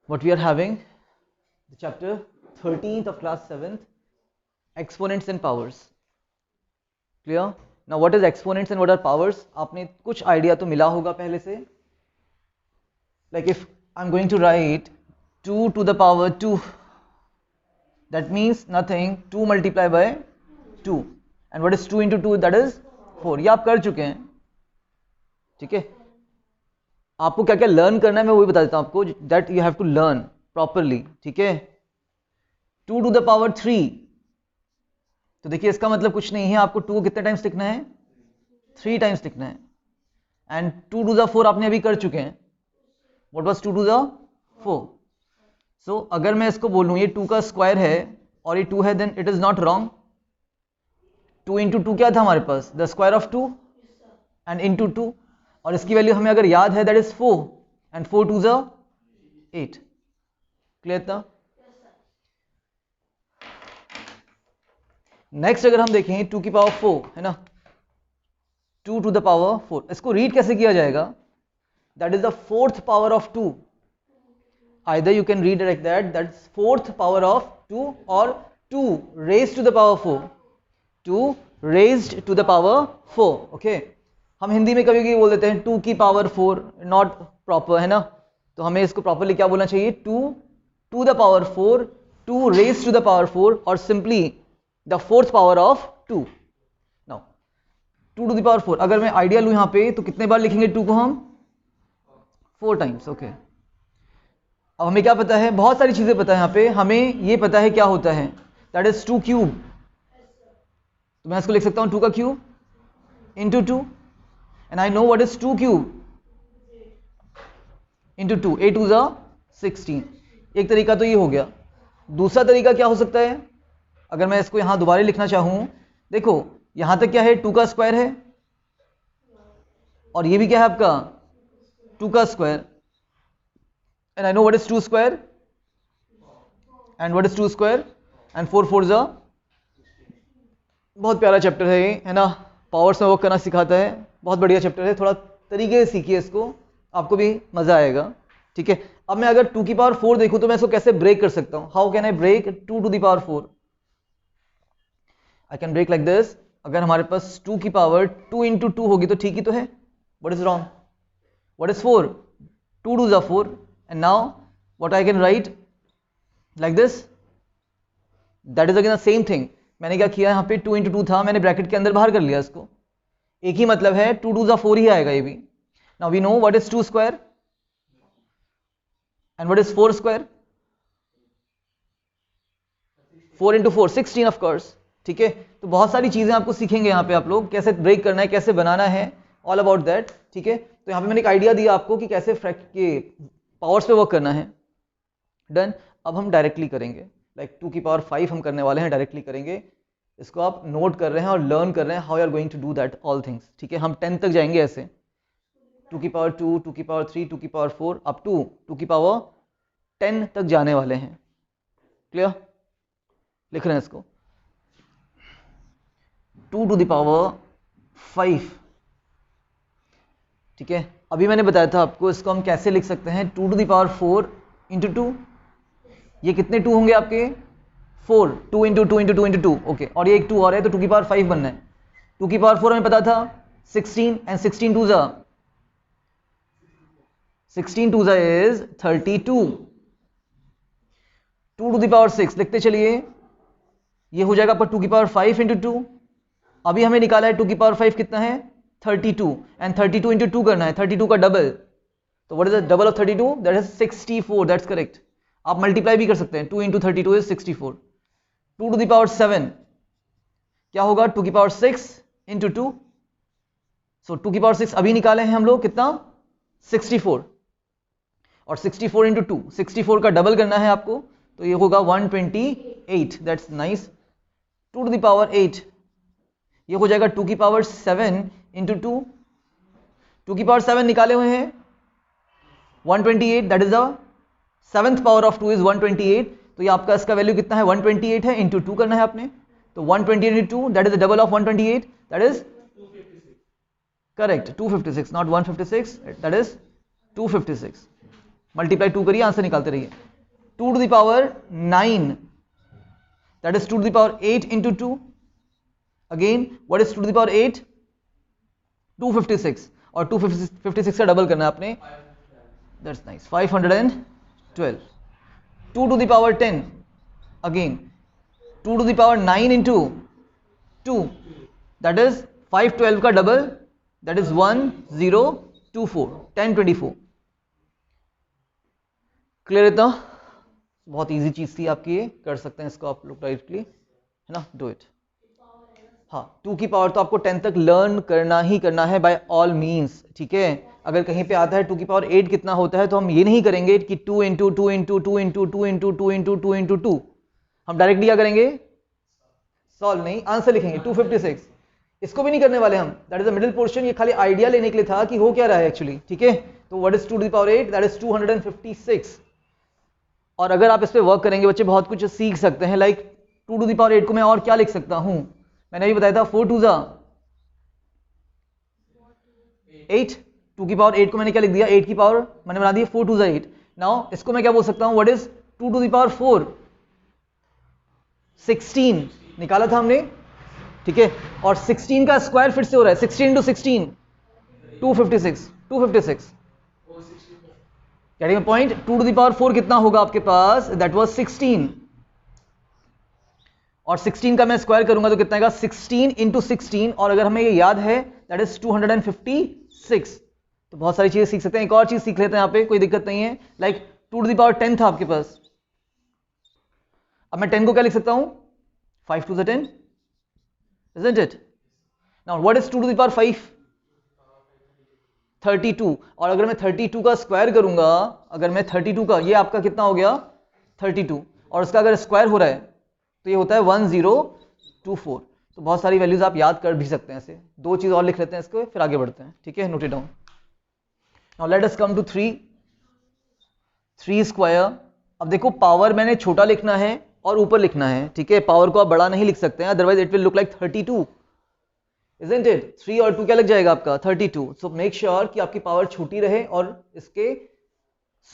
what we are having the chapter 13th of class 7th, exponents and powers. Clear? Now what is exponents and what are powers? आपने कुछ idea तो मिला होगा पहले से. Like if I'm going to write 2 to the power 2, that means nothing, 2 multiplied by 2, and what is 2 into 2? That is 4. ये आप कर चुके हैं, ठीक है. आपको क्या क्या लर्न करना है मैं वही बता देता हूं आपको, that you have to learn properly, ठीक है. 2 to the power 3, तो देखिए इसका मतलब कुछ नहीं है, आपको 2 कितने टाइम्स लिखना है? 3 टाइम्स लिखना है. एंड 2 to the 4 आपने अभी कर चुके हैं. What was 2 to the 4? सो अगर मैं इसको बोलूं ये 2 का स्क्वायर है और ये 2 है, then it is not wrong. 2 into 2 क्या था हमारे पास? The square of 2 and into 2, और इसकी वैल्यू हमें अगर याद है दैट इज 4, एंड 4 2 ज़ा 8. क्लियर था? नेक्स्ट अगर हम देखें 2 की पावर 4 है ना, 2 to the power 4, इसको रीड कैसे किया जाएगा? That is the fourth power of 2. Either you can read like that, that's fourth power of 2, और 2 raised to the power 4, 2 raised to the power 4. Okay, हम हिंदी में कभी कभी बोल देते हैं 2 की पावर 4, नॉट प्रॉपर है ना. तो हमें इसको प्रॉपरली क्या बोलना चाहिए? 2 to the power 4, 2 raised to the power 4, और simply the fourth power of 2. Now 2 to the power 4, अगर मैं आइडिया लूं यहां पे तो कितने बार लिखेंगे 2 को हम? 4 टाइम्स. ओके, अब हमें क्या पता है? बहुत सारी चीजें पता है यहाँ पे. हमें ये पता है क्या होता है, दैट इज 2 क्यूब. तो मैं इसको लिख सकता हूं 2 का cube into 2, and I know what is 2 cube into 2. 8 2 ज़ा 16. एक तरीका तो ये हो गया. दूसरा तरीका क्या हो सकता है? अगर मैं इसको यहां दोबारा लिखना चाहूं, देखो यहां तक क्या है? 2 का स्क्वायर है, और ये भी क्या है आपका? 2 का square. And I know what is 2 square, and what is 2 square, and 4 4 ज़ा. बहुत प्यारा चैप्टर है ये, है ना. पावर्स में वर्क करना सिखाता है. बहुत बढ़िया चैप्टर है. थोड़ा तरीके से सीखिए इसको, आपको भी मजा आएगा, ठीक है. अब मैं अगर 2 की पावर 4 देखूं तो मैं इसको कैसे ब्रेक कर सकता हूं? How can I break 2 to the power 4? I can break like this. अगर हमारे पास 2 की पावर 2 into 2 होगी तो ठीक ही तो है. What is wrong? What is 4? 2 2 ज़ा 4, and now what I can write like this. That is again the same thing. मैंने क्या किया, यहाँ पे 2 into 2 था, मैंने ब्रैकेट के अंदर बाहर कर लिया इसको. एक ही मतलब है, 2 2 ज़ा 4 ही आएगा ये भी. Now we know what is 2 square and what is 4 square. 4 into 4 16 of course, ठीक है. तो बहुत सारी चीजें आपको सीखेंगे यहाँ पे आप लोग, कैसे ब्रेक करना है, कैसे बनाना है, ऑल अबाउट दैट, ठीक है. तो यहाँ पे मैंने एक आइडिया दिया आपको कि कैसे के पावर्स पे वर्क करना है. डन. अब हम डायरेक्टली करेंगे, लाइक 2 की पावर 5 हम करने वाले हैं, डायरेक्टली करेंगे. इसको आप नोट कर रहे हैं और लर्न कर रहे हैं how you are going to do that all things, ठीक है. हम 10 तक जाएंगे ऐसे, 2 की पावर 2, 2 की पावर 3, 2 की पावर 4, अप टू 2 की पावर 10 तक जाने वाले हैं. क्लियर? लिख रहे हैं इसको. 2 to the power 5, ठीक है. अभी मैंने बताया था आपको इसको हम कैसे लिख सकते हैं. 2 to the power 4 into 2, ये कितने 2 होंगे आपके? 4. 2 into 2 into 2 into 2. ओके, और ये एक 2 और है, तो 2 की पावर 5 बनना है. 2 की पावर 4 हमें पता था 16, एंड 16 2 ज़ा 16 2 ज़ा इज 32. 2 to the power 6 लिखते चलिए, ये हो जाएगा पर 2 की पावर 5 into 2. अभी हमें निकाला है 2 की पावर 5 कितना है? 32, एंड 32 into 2 करना है, 32 का डबल. तो what is the double of 32? That is 64. That's correct. आप मल्टीप्लाई भी कर सकते हैं. 2 into 32 is 64. 2 to the power 7 क्या होगा? 2 की पावर 6 into 2. सो 2 की पावर 6 अभी निकाले हैं हम लोग, कितना? 64. और 64 into 2, 64 का डबल करना है आपको, तो ये होगा 128. That's nice. 2 to the power 8 ये हो जाएगा 2 की पावर 7 into 2. 2 की पावर 7 निकाले हुए हैं 128. That is the seventh power of 2 is 128. तो ये आपका इसका वैल्यू कितना है? 128 है, इंटू 2 करना है आपने. तो 128 into 2, that is the double of 128. That is correct 256, not 156, that is 256. Multiply 2 करिए, आंसर निकालते रहिए। 2 to the power 9, that is 2 to the power 8 into 2. Again, what is 2 to the power 8? 256, और 256 का डबल करना है आपने, that's nice, 512. 2 to the power 10, again 2 to the power 9 into 2, that is 512 का double, that is 1024, 1024. Clear इतना? बहुत easy चीज थी आपकी, ये कर सकते हैं इसको आप लोग डायरेक्टली, है ना, डू इट। हाँ, 2 की पावर तो आपको 10 तक लर्न करना ही करना है बाय ऑल मीन्स, ठीक है। अगर कहीं पे आता है 2 की पावर 8 कितना होता है, तो हम ये नहीं करेंगे कि 2 into 2 into 2 into 2 into 2 into 2 into 2, हम डायरेक्टली क्या करेंगे, सॉल्व नहीं, आंसर लिखेंगे 256। इसको भी नहीं करने वाले हम, that is the middle portion, ये खाली आइडिया लेने के लिए था कि हो क्या रहा है एक्चुअली, ठीक है। तो what is 2 to the power 8, that is 256। और अगर आप इस पे वर्क करेंगे बच्चे बहुत कुछ सीख सकते हैं, लाइक 2 टू द पावर 8 को मैं और क्या लिख सकता हूं, मैंने अभी बताया था 4 टू 8, 2 की पावर 8 को मैंने क्या लिख दिया, 8 की पावर मैंने बना दी 4 टू 8। नाउ इसको मैं क्या बोल सकता हूं, what is 2 to the power 4, 16 निकाला था हमने, ठीक है। और 16 का स्क्वायर फिर से हो रहा है, 16 into 16, 256। Getting a point? 2 to the power 4 कितना होगा आपके पास, दैट वाज 16, और 16 का मैं स्क्वायर करूंगा तो कितना आएगा, 16 इंटू 16, और अगर हमें ये याद है दैट इज 256। तो बहुत सारी चीजें सीख सकते हैं। एक और चीज सीख लेते हैं यहाँ पे, कोई दिक्कत नहीं है, लाइक 2 टू द पावर 10 था आपके पास, अब मैं 10 को क्या लिख सकता हूं, 5 to the 10, isn't it? Now what is 2 to the power 5? 32, और अगर मैं 32 का स्क्वायर करूंगा, अगर मैं 32 का, ये आपका कितना हो गया 32, और उसका अगर स्क्वायर हो रहा है तो ये होता है 1024। तो बहुत सारी वैल्यूज आप याद कर भी सकते हैं ऐसे। दो चीज और लिख लेते हैं इसको, फिर आगे बढ़ते हैं, ठीक है, note it down. Now let us come to 3 square. अब देखो पावर मैंने छोटा लिखना है और ऊपर लिखना है, ठीक है, पावर को आप बड़ा नहीं लिख सकते हैं, otherwise it will look like 32, isn't it? 3 और 2 क्या लग जाएगा आपका 32। सो मेक श्योर कि आपकी पावर छोटी रहे और इसके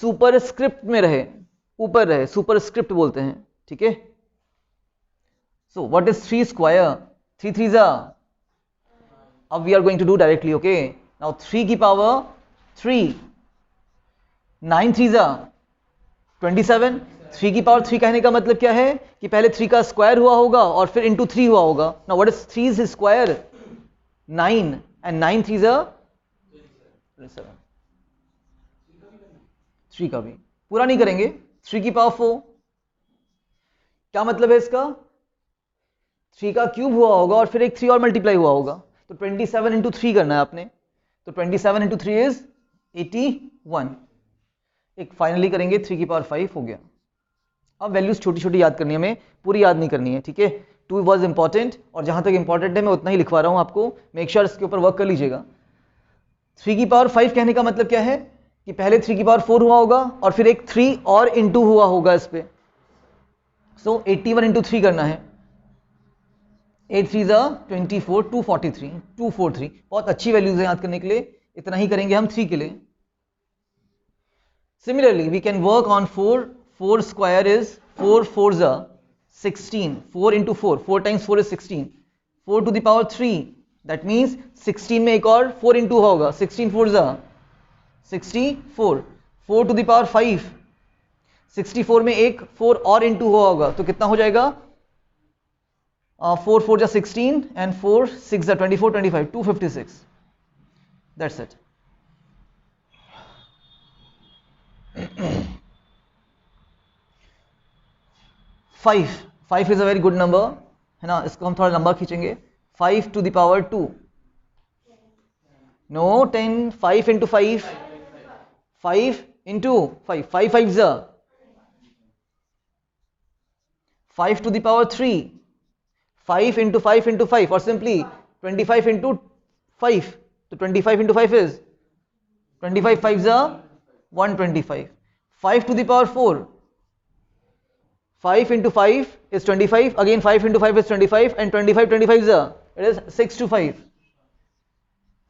सुपर स्क्रिप्ट में रहे, ऊपर रहे, सुपर स्क्रिप्ट बोलते हैं, ठीक है। सो व्हाट इज 3 स्क्वायर, 3 3 जा, अब we are going to do directly, okay. Now 3 की पावर 3, 9 3 जा 27, 3 की पावर 3 कहने का मतलब क्या है कि पहले 3 का स्क्वायर हुआ होगा और फिर इंटू 3 हुआ होगा। Now what is 3 is square, 9, and 9 3 जा 27। 3 का भी पूरा नहीं करेंगे, 3 की पावर 4, क्या मतलब है इसका, 3 का क्यूब हुआ होगा और फिर एक 3 और मल्टीप्लाई हुआ होगा, तो 27 इंटू 3 करना है आपने, तो 27 इंटू 3 इज 81। एक फाइनली करेंगे, 3 की पावर 5 हो गया। अब वैल्यूज छोटी छोटी याद करनी है हमें, पूरी याद नहीं करनी है, ठीक है। 2 वॉज इंपॉर्टेंट, और जहां तक इंपॉर्टेंट है मैं उतना ही लिखवा रहा हूं आपको, मेक श्योर इसके ऊपर वर्क कर लीजिएगा। 3 की पावर 5 कहने का मतलब क्या है कि पहले 3 की पावर 4 हुआ होगा और फिर एक 3 और इंटू हुआ होगा इस पे, सो 81 इंटू 3 करना है, 8 3 जा 24, 243, 243। बहुत अच्छी वैल्यूज है याद करने के लिए, इतना ही करेंगे हम 3 के लिए। Similarly, we can work on 4. 4 square is 4 4s are 16. 4 into 4. 4 times 4 is 16. 4 to the power 3. That means 16 में एक और 4 into होगा. 16 4s are 64. 4 to the power 5. 64 में एक 4 और into हुआ होगा, तो कितना हो जाएगा? 4 4 जा 16 and 4 6 जा 24 25 256. That's it. 5 is a very good number, है ना, इसको हम थोड़ा लंबा खींचेंगे। 5 to the power 2, no 10, 5 into 5, 5 into 5, 5 5 जा 5 to the power 3, 5 into 5 into 5, और सिंपली 25 into 5, तो 25 into 5 is 25 5 जा 125. 5 to the power 4, 5 into 5 is 25, again 5 into 5 is 25, and 25 25 is it is 6 to 5.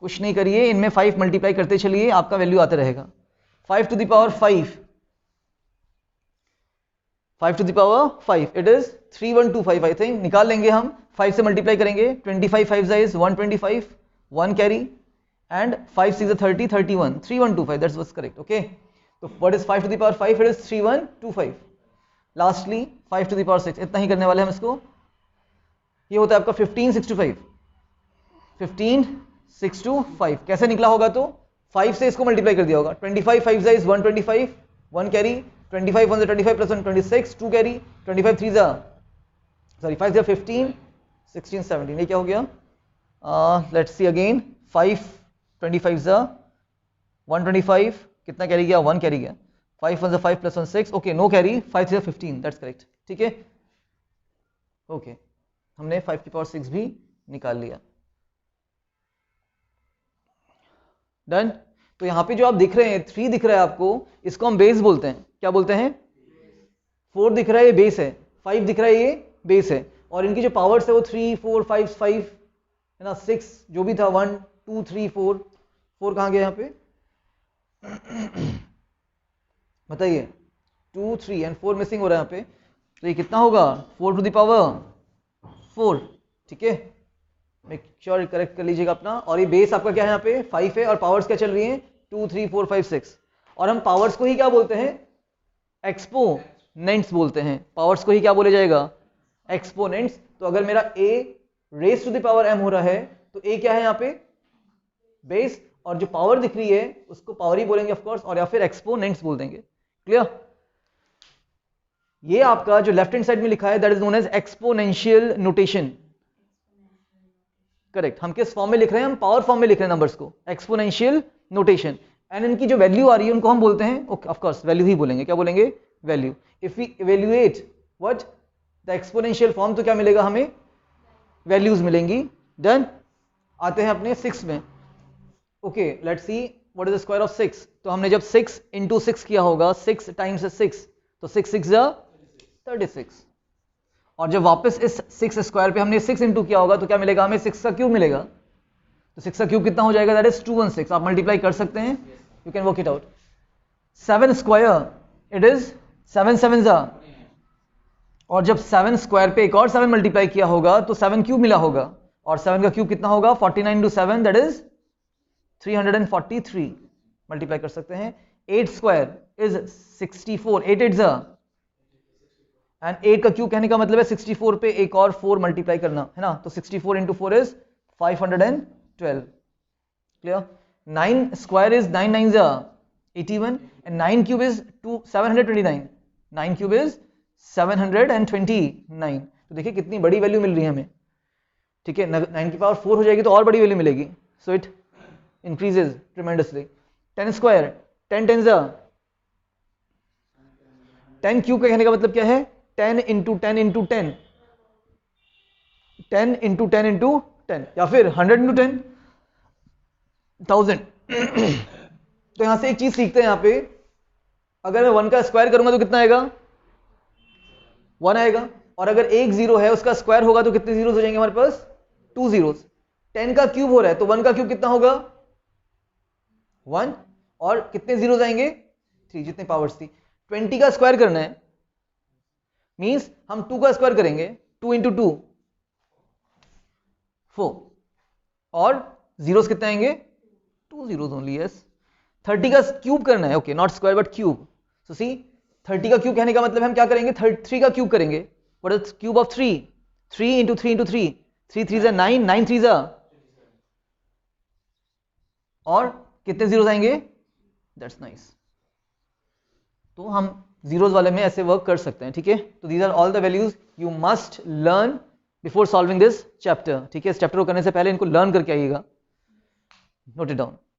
कुछ नहीं करिए, इनमें 5 मल्टीप्लाई करते चलिए, आपका वैल्यू आता रहेगा। 5 to the power 5, 5 to the power 5, it is 3125 I think. निकाल लेंगे हम, 5 से मल्टीप्लाई करेंगे. 25 5 is 125, 1 carry, and 5 6 is 30, 31, 3125, that's what's correct. Okay, so what is 5 to the power 5? It is 3125. Lastly 5 to the power 6, इतना ही करने वाले हम इसको. ये होता है आपका 1565, 1565. कैसे निकला होगा? तो 5 से इसको मल्टीप्लाई कर दिया होगा. 25 5 is 125, 1 carry, 25 1 25 plus 1 26, 2 carry, 25 3 sorry 5 15, 16 17. ये क्या हो गया? Let's see again. 5 25 125, कितना कैरी गया? 1 कैरी गया. 5 1 5 plus 1 6, okay, no carry. 5 3 15, that's correct. ठीक है, ओके, हमने 5 की पावर 6 भी निकाल लिया. डन. तो यहां पे जो आप दिख रहे हैं 3 दिख रहा है आपको, इसको हम बेस बोलते हैं. क्या बोलते हैं? 4 दिख रहा है, ये बेस है. 5 दिख रहा है, ये बेस है. और इनकी जो पावर्स है वो 3 4 5 5 है ना, 6 जो भी था, 1 2 3 4. 4 कहां गया यहाँ पे? बताइए. 2 3 एंड 4 मिसिंग हो रहा है यहाँ पे. तो ये कितना होगा? 4 टू द पावर 4. ठीक है, मेक श्योर करेक्ट कर लीजिएगा अपना. और ये बेस आपका क्या है? यहाँ पे 5 है, और पावर्स क्या चल रही हैं? 2 3 4 5 6. और हम पावर्स को ही क्या बोलते हैं? एक्सपोनेंट्स बोलते हैं. पावर्स को ही क्या बोले जाएगा? एक्सपोनेंट्स. तो अगर मेरा a raise to the power m हो रहा है, तो a क्या है यहाँ पे? बेस. और जो पावर दिख रही है उसको पावर ही बोलेंगे ऑफ कोर्स, और या फिर एक्सपोनेंट्स बोल देंगे. क्लियर? ये आपका जो लेफ्ट हैंड साइड में लिखा है that is known as exponential notation. Correct. हम किस फॉर्म में लिख रहे हैं? हम पावर फॉर्म में लिख रहे हैं नंबर्स को. Exponential notation. एंड इनकी जो वैल्यू आ रही है उनको हम बोलते हैं, ऑफ कोर्स वैल्यू ही बोलेंगे. क्या बोलेंगे? Value. If we evaluate what the exponential form, तो क्या मिलेगा हमें? वैल्यूज मिलेंगी. डन. आते हैं अपने 6 में. Okay, let's see what is the square of 6. तो हमने जब 6 into 6 किया होगा, 6 times 6, तो 6 6 36. और जब वापस इस 6 स्क्वायर पे हमने 6 इंटू किया होगा तो क्या मिलेगा हमें? 6 का क्यूब मिलेगा. तो 6 का क्यूब कितना हो जाएगा? That is 216. आप मल्टीप्लाई कर सकते हैं, you can work it out. 7 square, it is 7 7 और जब 7 स्क्वायर पे एक और 7 मल्टीप्लाई किया होगा तो 7 क्यूब मिला होगा. और 7 का क्यूब कितना होगा? 49 into 7, दैट इज 343. मल्टीप्लाई कर सकते हैं. 8 स्क्वायर इज 64, 8 8 एंड 8 का क्यूब कहने का मतलब है 64 पे एक और 4 मल्टीप्लाई करना है ना. तो 64 into 4 is 512. Clear? 9 square is 9 9 81 and 9 cube is 729. 9 cube is 729. तो देखिए कितनी बड़ी वैल्यू मिल रही है हमें. ठीक है, 9 की पावर 4 हो जाएगी तो और बड़ी वैल्यू मिलेगी. So it increases tremendously. 10 square, 10 10 10 cube का कहने का मतलब क्या है? 10 into 10 into 10, 10 into 10 into 10, या फिर 100 into 10, 1000. तो यहां से एक चीज सीखते हैं. यहां पे अगर मैं 1 का स्क्वायर करूंगा तो कितना आएगा? 1 आएगा. और अगर एक जीरो है उसका स्क्वायर होगा तो कितने जीरोस हो जाएंगे हमारे पास? 2 जीरोस. 10 का क्यूब हो रहा है तो 1 का क्यूब कितना होगा? 1. और कितने जीरोस आएंगे? 3, जितने पावर्स थी. 20 का स्क्वायर करना है मींस हम 2 का स्क्वायर करेंगे. 2 into 2 4. और जीरोस कितने आएंगे? 2 जीरोस ओनली. यस. 30 का क्यूब करना है. Okay, not square but cube. So see, 30 का क्यूब कहने का मतलब हम क्या करेंगे? 3 का क्यूब करेंगे. What is cube of 3? 3 into 3 into 3, 3 3 is 9, 9 3 is और कितने जीरोस आएंगे? That's nice. तो हम जीरोस वाले में ऐसे वर्क कर सकते हैं. ठीक है, तो these are all the values you must learn before solving this chapter. ठीक है, इस चैप्टर को करने से पहले इनको लर्न करके आइएगा. Note it down.